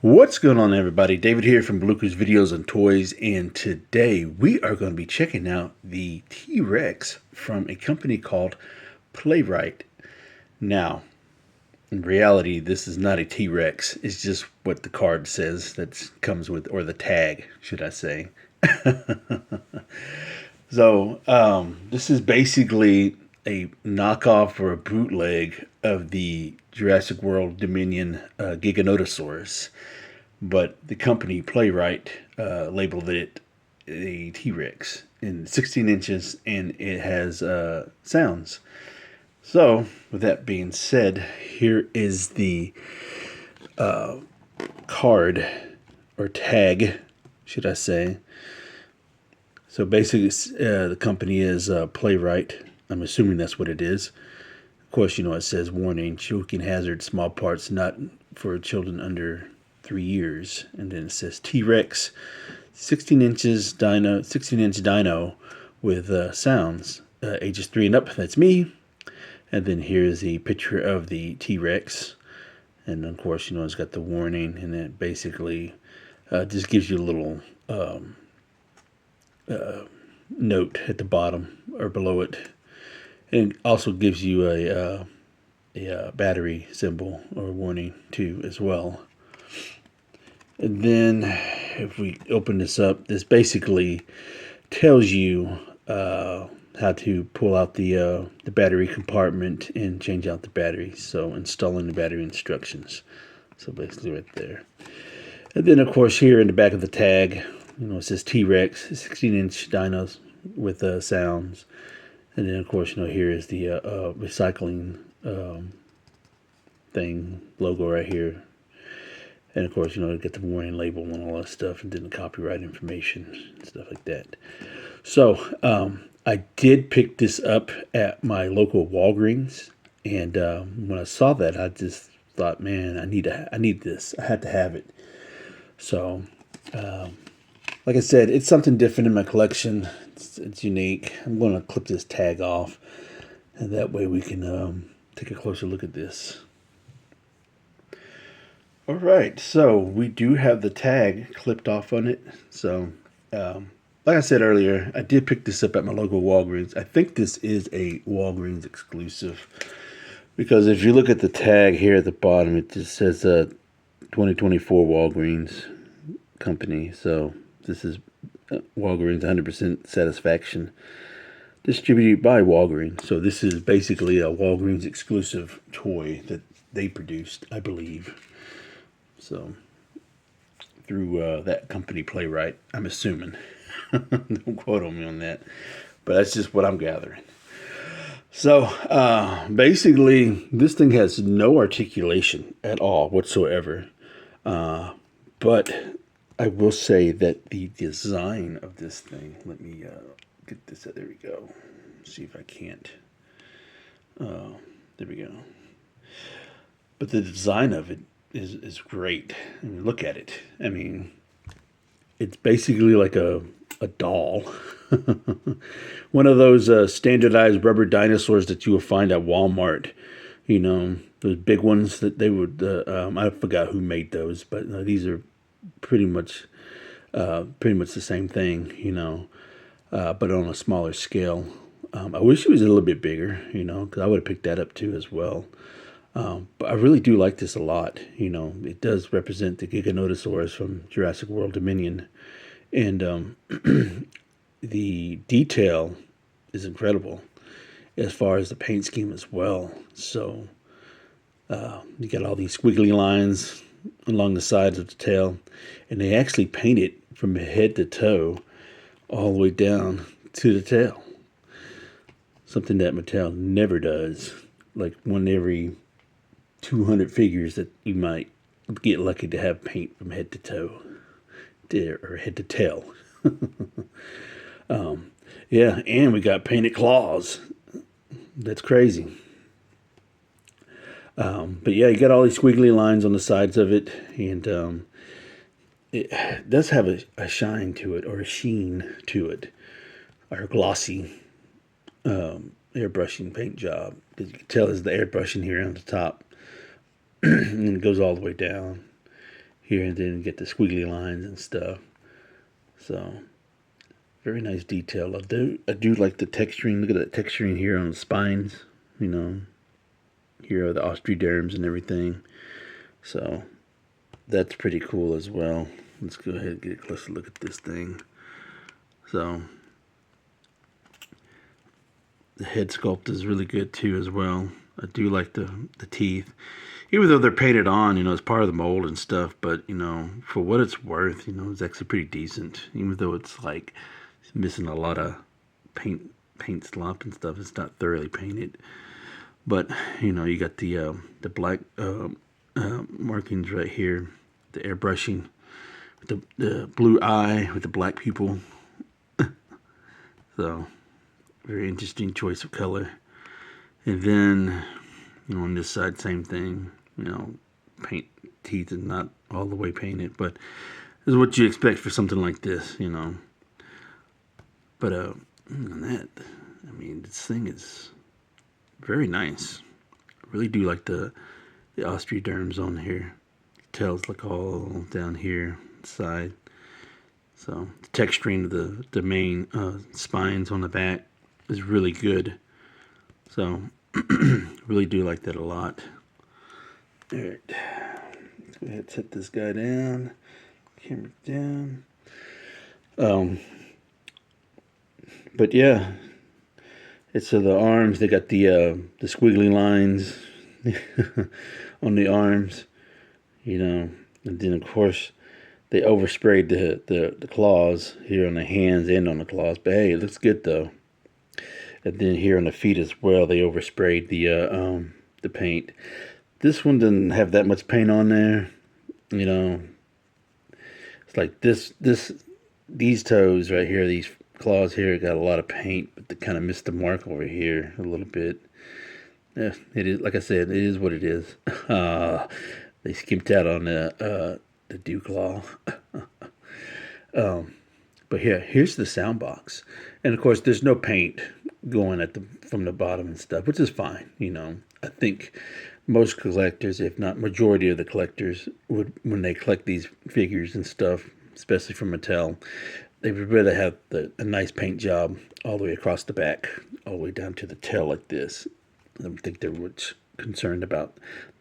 What's going on, everybody? David here from Bluckers Videos and Toys, and today we are going to be checking out the T-Rex from a company called Playwright. Now, in reality, this is not a T-Rex. It's just what the card says that comes with, or the tag, should I say. This is basically a knockoff or a bootleg of the Jurassic World Dominion Giganotosaurus, but the company Playwright labeled it a T-Rex in 16 inches, and it has sounds. So, with that being said, here is the card or tag, should I say. So basically, the company is Playwright. I'm assuming that's what it is. Of course, it says warning, choking hazard, small parts not for children under 3 years. And then it says T-Rex, 16 inch dino with sounds, ages 3 and up. That's me. And then here's the picture of the T-Rex. And of course, it's got the warning, and it basically just gives you a little note at the bottom or below it. And it also gives you a battery symbol or warning too as well. And then if we open this up, this basically tells you how to pull out the battery compartment and change out the battery. So installing the battery instructions. So basically right there. And then of course here in the back of the tag, it says T-Rex, 16-inch dinos with sounds. And then, of course, here is the recycling thing logo right here. And, of course, get the warning label and all that stuff, and then the copyright information and stuff like that. So, I did pick this up at my local Walgreens. And when I saw that, I just thought, man, I need this. I had to have it. So, like I said, it's something different in my collection. It's unique. I'm going to clip this tag off, and that way we can take a closer look at this. All right, so we do have the tag clipped off on it. So, like I said earlier, I did pick this up at my local Walgreens. I think this is a Walgreens exclusive, because if you look at the tag here at the bottom, it just says 2024 Walgreens company. So this is Walgreens 100% satisfaction, distributed by Walgreens. So this is basically a Walgreens exclusive toy that they produced, I believe. So through that company Playwright, I'm assuming. Don't quote on me on that, but that's just what I'm gathering. So basically, this thing has no articulation at all whatsoever. But I will say that the design of this thing, let me get this, there we go. See if I can't. There we go. But the design of it is great. I mean, look at it. I mean, it's basically like a doll. One of those standardized rubber dinosaurs that you will find at Walmart. Those big ones that they would, I forgot who made those, but these are pretty much the same thing, but on a smaller scale. I wish it was a little bit bigger, because I would have picked that up too as well. But I really do like this a lot. It does represent the Giganotosaurus from Jurassic World Dominion, and the detail is incredible as far as the paint scheme as well. So you got all these squiggly lines along the sides of the tail, and they actually paint it from head to toe all the way down to the tail. Something that Mattel never does. Like one every 200 figures that you might get lucky to have paint from head to toe, or head to tail. Yeah, and we got painted claws. That's crazy. But yeah, you got all these squiggly lines on the sides of it, and it does have a shine to it, or a sheen to it, or a glossy airbrushing paint job. You can tell there's the airbrushing here on the top, and it goes all the way down here, and then get the squiggly lines and stuff. So very nice detail. I do like the texturing. Look at that texturing here on the spines. You know, here are the osteoderms and everything. So that's pretty cool as well. Let's go ahead and get a closer look at this thing. So the head sculpt is really good too as well. I do like the teeth, even though they're painted on, you know, as part of the mold and stuff. But you know, for what it's worth, you know, it's actually pretty decent. Even though it's like missing a lot of paint slop and stuff. It's not thoroughly painted. But you know, you got the black markings right here, the airbrushing, the blue eye with the black pupil. So very interesting choice of color. And then, you know, on this side, same thing. You know, paint teeth is not all the way painted, but this is what you expect for something like this, you know. But on that, I mean, this thing is very nice. I really do like the osteoderms on here. Tails look all down here side. So the texturing of the main spines on the back is really good. So really do like that a lot. All right, let's go ahead and set this guy down. Camera down. But yeah, it's the arms. They got the squiggly lines on the arms, you know, and then of course they oversprayed the claws here on the hands and on the claws. But hey, it looks good though. And then here on the feet as well, they oversprayed the paint. This one didn't have that much paint on there, you know. It's like these toes right here, these claws here got a lot of paint, but they kind of missed the mark over here a little bit. Yeah, it is, like I said, it is what it is. They skimped out on the dew claw. But here's the sound box, and of course there's no paint going from the bottom and stuff, which is fine. You know, I think most collectors, if not majority of the collectors, would, when they collect these figures and stuff, especially from Mattel, they would rather have a nice paint job all the way across the back, all the way down to the tail like this. I don't think they're much concerned about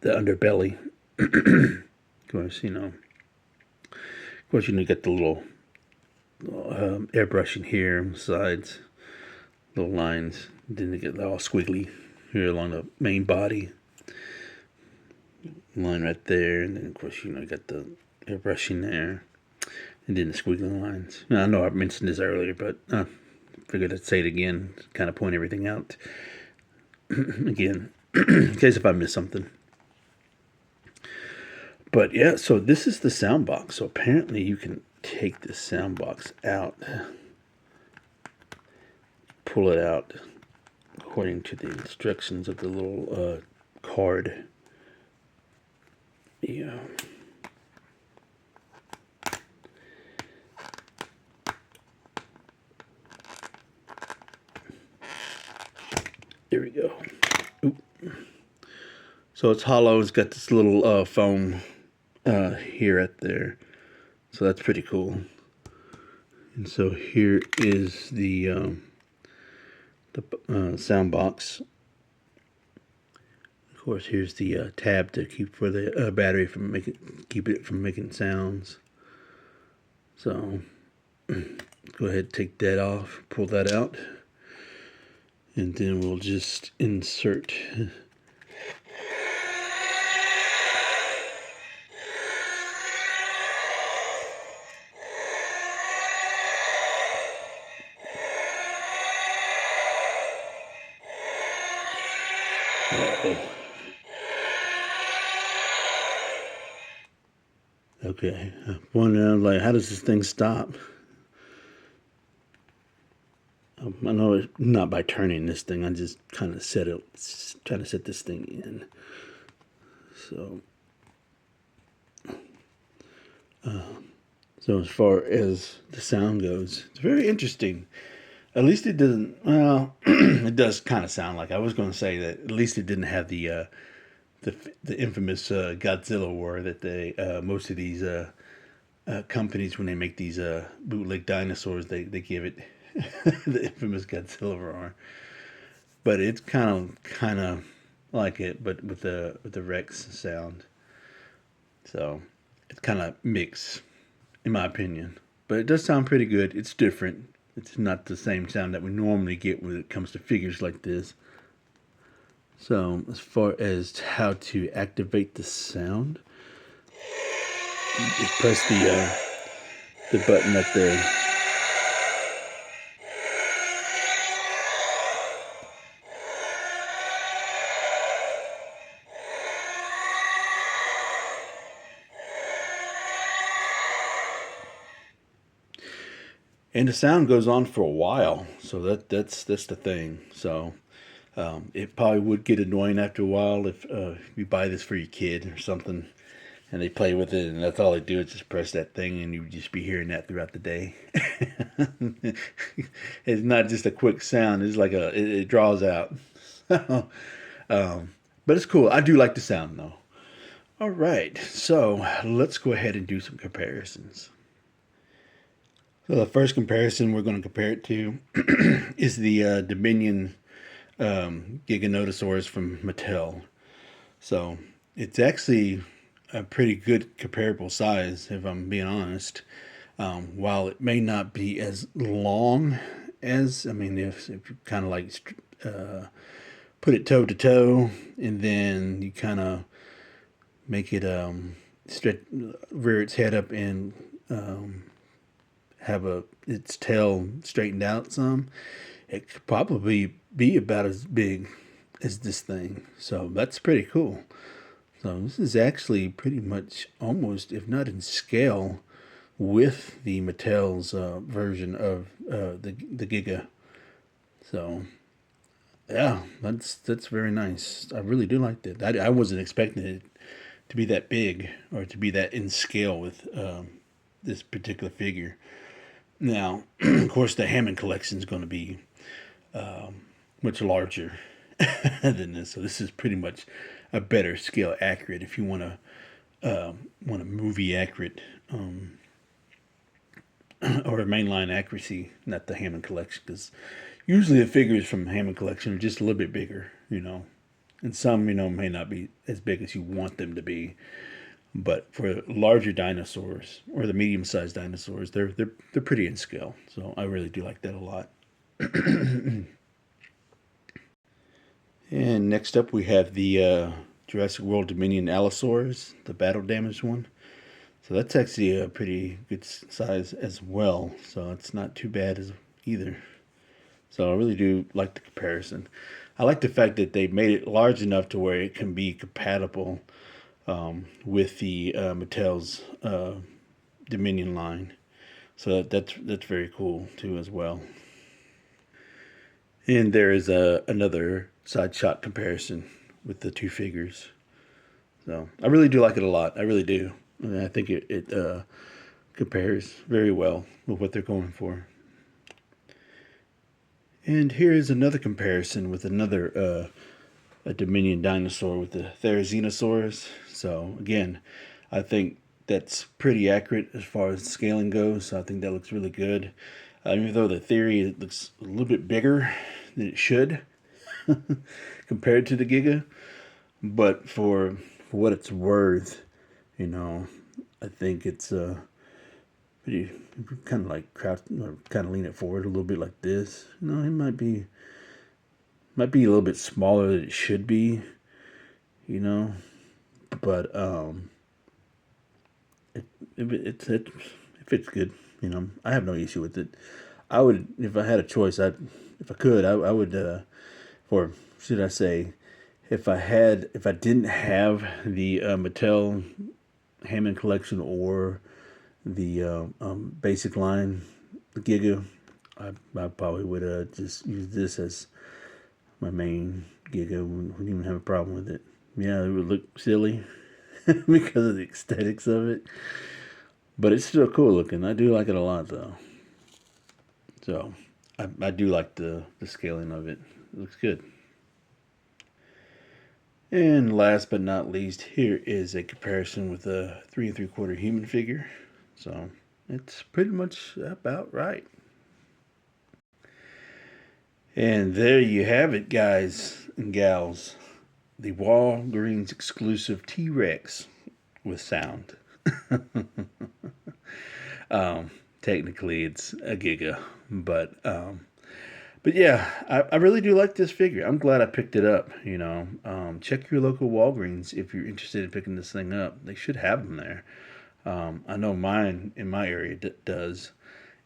the underbelly. Of course, you get the little airbrushing here on the sides, little lines. Then they get all squiggly here along the main body. Line right there, and then of course, you got the airbrushing there, and then the squiggly lines. Now, I know I mentioned this earlier, but I figured I'd say it again, kind of point everything out again, in case if I miss something. But yeah, so this is the sound box. So apparently you can take this sound box out, pull it out according to the instructions of the little card. Yeah. There we go. Oop. So it's hollow. It's got this little foam here at there. So that's pretty cool. And so here is the sound box. Of course, here's the tab to keep for the battery from keep it from making sounds. So go ahead and take that off, pull that out, and then we'll just insert. Okay, wondering like, how does this thing stop? I know it's not by turning this thing. I just kind of trying to set this thing in. So, so as far as the sound goes, it's very interesting. At least it doesn't. Well, it does kind of sound like. I was going to say that at least it didn't have the the infamous Godzilla war that they most of these companies, when they make these bootleg dinosaurs, they give it the infamous Godzilla roar. But it's kind of like it, but with the Rex sound. So it's kind of mixed, in my opinion. But it does sound pretty good. It's different. It's not the same sound that we normally get when it comes to figures like this. So as far as how to activate the sound, you just press the button up there. And the sound goes on for a while, so that's the thing. So it probably would get annoying after a while if you buy this for your kid or something, and they play with it, and that's all they do is just press that thing, and you would just be hearing that throughout the day. It's not just a quick sound; it's like it draws out. So, but it's cool. I do like the sound though. All right, so let's go ahead and do some comparisons. So the first comparison we're going to compare it to is the Dominion Giganotosaurus from Mattel. So it's actually a pretty good comparable size, if I'm being honest. While it may not be as long as, I mean, if you kind of like put it toe to toe, and then you kind of make it rear its head up and have its tail straightened out some, it could probably be about as big as this thing. So that's pretty cool. So this is actually pretty much almost, if not in scale, with the Mattel's version of the Giga. So yeah, that's very nice. I really do like that. I wasn't expecting it to be that big or to be that in scale with this particular figure. Now, of course, the Hammond collection is going to be much larger than this. So this is pretty much a better scale accurate if you want a movie accurate or a mainline accuracy, not the Hammond collection, because usually the figures from Hammond collection are just a little bit bigger, and some may not be as big as you want them to be. But for larger dinosaurs or the medium-sized dinosaurs, they're pretty in scale. So I really do like that a lot. And next up, we have the Jurassic World Dominion Allosaurus, the battle damaged one. So that's actually a pretty good size as well. So it's not too bad as either. So I really do like the comparison. I like the fact that they made it large enough to where it can be compatible with the Mattel's Dominion line. So that's very cool too as well. And there is another side shot comparison with the two figures. So I really do like it a lot. I really do. I think it compares very well with what they're going for. And here is another comparison with another a Dominion dinosaur with the Therizinosaurus. So again, I think that's pretty accurate as far as scaling goes. So I think that looks really good. Even though the theory it looks a little bit bigger than it should compared to the Giga, but for what it's worth, I think it's pretty kind of like crouch, or kind of lean it forward a little bit like this. It might be a little bit smaller than it should be, but it fits good. I have no issue with it. I would, if I had a choice, if I could, I would, or should I say, if I didn't have the Mattel Hammond collection or the basic line, the Giga, I probably would just use this as my main Giga. Wouldn't even have a problem with it. Yeah, it would look silly because of the aesthetics of it, but it's still cool looking. I do like it a lot though. So I do like the scaling of it. It looks good. And last but not least, here is a comparison with a 3 3/4 human figure. So it's pretty much about right. And there you have it, guys and gals. The Walgreens exclusive T-Rex with sound. Technically, it's a Giga, but yeah, I really do like this figure. I'm glad I picked it up. Check your local Walgreens if you're interested in picking this thing up. They should have them there. I know mine in my area does,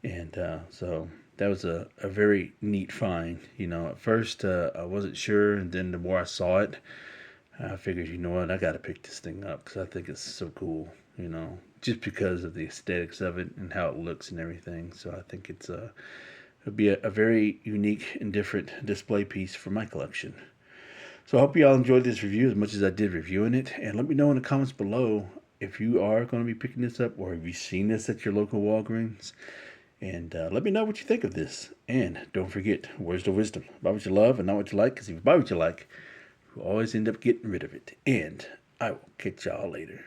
and so that was a very neat find. At first I wasn't sure, and then the more I saw it, I figured, you know what, I got to pick this thing up because I think it's so cool. Just because of the aesthetics of it and how it looks and everything. So I think it'll be a very unique and different display piece for my collection. So I hope you all enjoyed this review as much as I did reviewing it. And let me know in the comments below if you are going to be picking this up or have you seen this at your local Walgreens. And let me know what you think of this. And don't forget, words to wisdom. Buy what you love and not what you like. Because if you buy what you like, you'll always end up getting rid of it. And I will catch y'all later.